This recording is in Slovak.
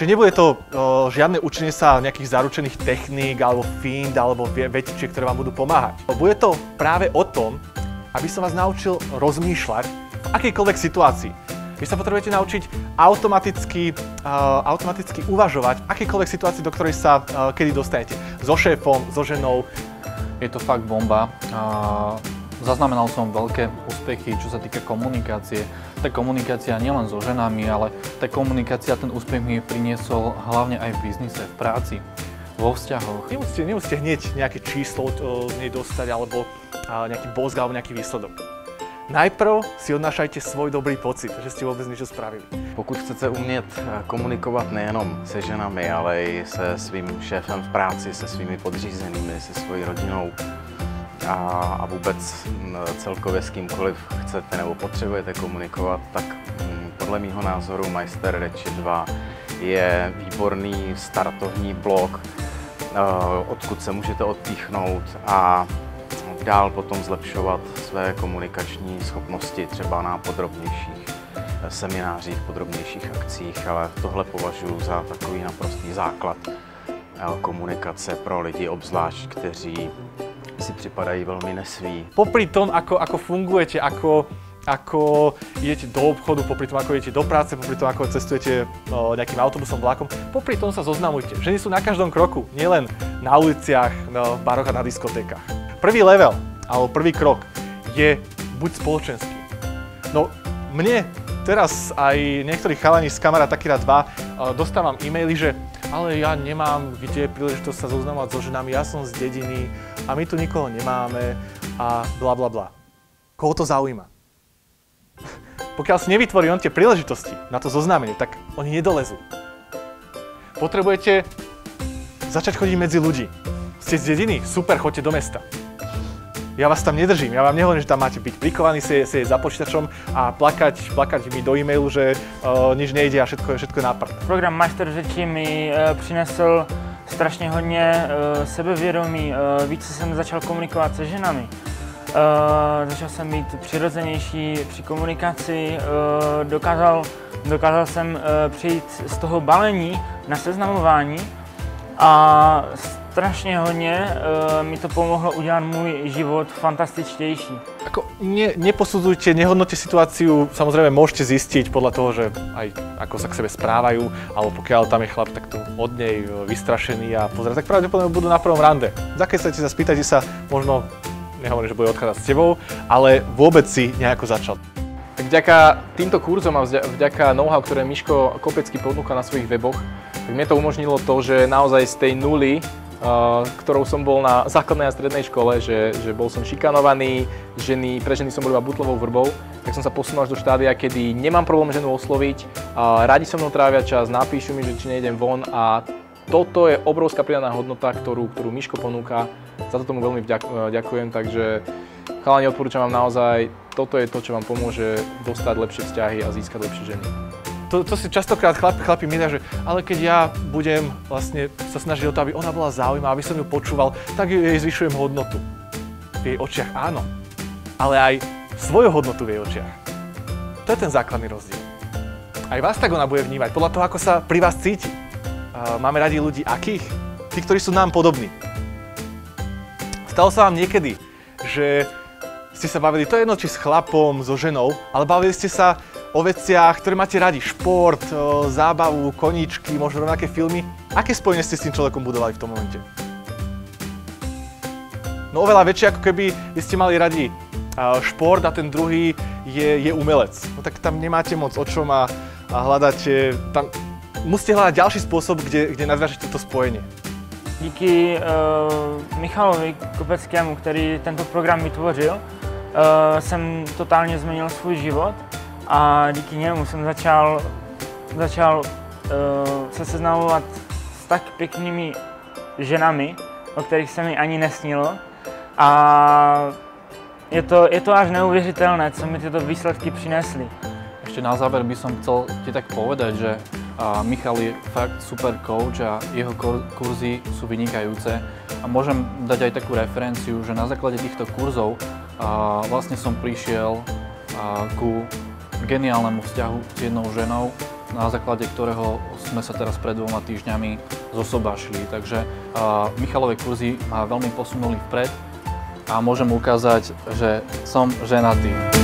Čiže nebude to žiadne učenie sa nejakých zaručených techník, alebo fint, alebo vetičiek, ktoré vám budú pomáhať. Bude to práve o tom, aby som vás naučil rozmýšľať v akejkoľvek situácii. Vy sa potrebujete naučiť automaticky uvažovať v akejkoľvek situácii, do ktorej sa kedy dostanete. So šéfom, so ženou. Je to fakt bomba. Zaznamenal som veľké úspechy, čo sa týka komunikácie. Tá komunikácia nielen so ženami, ale tá komunikácia, ten úspech mi priniesol hlavne aj v biznise, v práci, vo vzťahoch. Nemusíte hneď nejaké číslo z nej dostať, alebo nejaký bosk, alebo nejaký výsledok. Najprv si odnášajte svoj dobrý pocit, že ste vůbec něco spravili. Pokud chcete umět komunikovat nejenom se ženami, ale i se svým šéfem v práci, se svými podřízenými, se svojí rodinou a vůbec celkově s kýmkoliv chcete nebo potřebujete komunikovat, tak podle mýho názoru Majster Řeči 2 je výborný startovní blok, odkud se můžete odpíchnout a dál potom zlepšovat své komunikační schopnosti třeba na podrobnějších seminářích, podrobnějších akcích, ale tohle považuji za takový naprostý základ komunikace pro lidi, obzvlášť, kteří si připadají velmi nesví. Popri tom, ako fungujete, ako idete do obchodu, popri tom, ako idete do práce, popri tom, ako cestujete nejakým autobusom, vlakom, popri tom sa zoznamujte. Ženy sú na každom kroku, nielen na uliciach, v baroch a na diskotékach. Prvý level, alebo prvý krok je buď spoločenský. No, mne teraz aj niektorí chalani z Kamara Takira 2 dostávam e-maily, že ale ja nemám kde príležitosť sa zoznamovať so ženami, ja som z dediny a my tu nikoho nemáme a bla bla bla. Koho to zaujíma? Pokiaľ si nevytvorí on tie príležitosti na to zoznámenie, tak oni nedolezú. Potrebujete začať chodiť medzi ľudí. Ste z dediny? Super, choďte do mesta. Ja vás tam nedržím, ja vám nehovorím, že tam máte byť prikovaní sedieť za počítačom a plakať mi do e-mailu, že nič nejde a všetko je na prd. Program Majster Řeči mi přinesl strašně hodně sebevědomí, více jsem začal komunikovat se ženami. Začal jsem být přirozenější při komunikaci, dokázal jsem přejít z toho balení na seznamování a strašně hodně mi to pomohlo udělat můj život fantastičtější. Neposudzujte, nehodnote situáciu, samozrejme môžete zistiť podľa toho, že aj ako sa k sebe správajú, alebo pokiaľ tam je chlap takto od nej vystrašený a pozerá, tak pravdepodobne budú na prvom rande. Zakecajte sa, spýtajte sa, možno nehovorím, že bude odchádzať s tebou, ale vôbec si nejako začal. Vďaka týmto kurzom a vďaka know-how, ktoré Miško Kopecký ponúka na svojich weboch, tak mne to umožnilo to, že naozaj z tej nuly, ktorou som bol na základnej a strednej škole, že bol som šikanovaný, pre ženy som bol iba butlovou vrbou, tak som sa posunul až do štádia, kedy nemám problém ženu osloviť, radi so mnou trávia čas, napíšu mi, že či nejdem von a toto je obrovská pridaná hodnota, ktorú Miško ponúka. Za to tomu veľmi ďakujem, takže chalani, odporúčam vám naozaj, toto je to, čo vám pomôže dostať lepšie vzťahy a získať lepšie ženy. To si častokrát chlapi myslia, že ale keď ja budem vlastne sa snažiť o to, aby ona bola zaujímavá, aby som ju počúval, tak jej zvyšujem hodnotu. V jej očiach áno, ale aj svoju hodnotu v jej očiach. To je ten základný rozdiel. Aj vás tak ona bude vnímať, podľa toho, ako sa pri vás cíti. Máme radi ľudí akých? Tí, ktorí sú nám podobní. Stalo sa vám niekedy, že ste sa bavili, to je jedno, či s chlapom, so ženou, ale bavili ste sa o veciach, ktoré máte radi, šport, zábavu, koníčky, možno rovnaké filmy. Aké spojenie ste s tým človekom budovali v tom momente? No oveľa väčšie, ako keby vy ste mali radi šport a ten druhý je umelec. No tak tam nemáte moc o čom a hľadáte, tam musíte hľadať ďalší spôsob, kde nadviažete toto spojenie. Díky Michalovi Kopeckému, který tento program vytvořil, jsem totálně změnil svůj život. A díky němu jsem začal se seznamovat s tak pěknými ženami, o kterých se mi ani nesnilo. A je to až neuvěřitelné, co mi tyto výsledky přinesly. Ešte na záver by som chcel ti tak povedať, že Michal je fakt super coach a jeho kurzy sú vynikajúce. A môžem dať aj takú referenciu, že na základe týchto kurzov vlastne som prišiel ku geniálnemu vzťahu s jednou ženou, na základe ktorého sme sa teraz pred 2 týždňami zosobášili. Takže Michalové kurzy ma veľmi posunuli vpred a môžem ukázať, že som ženatý.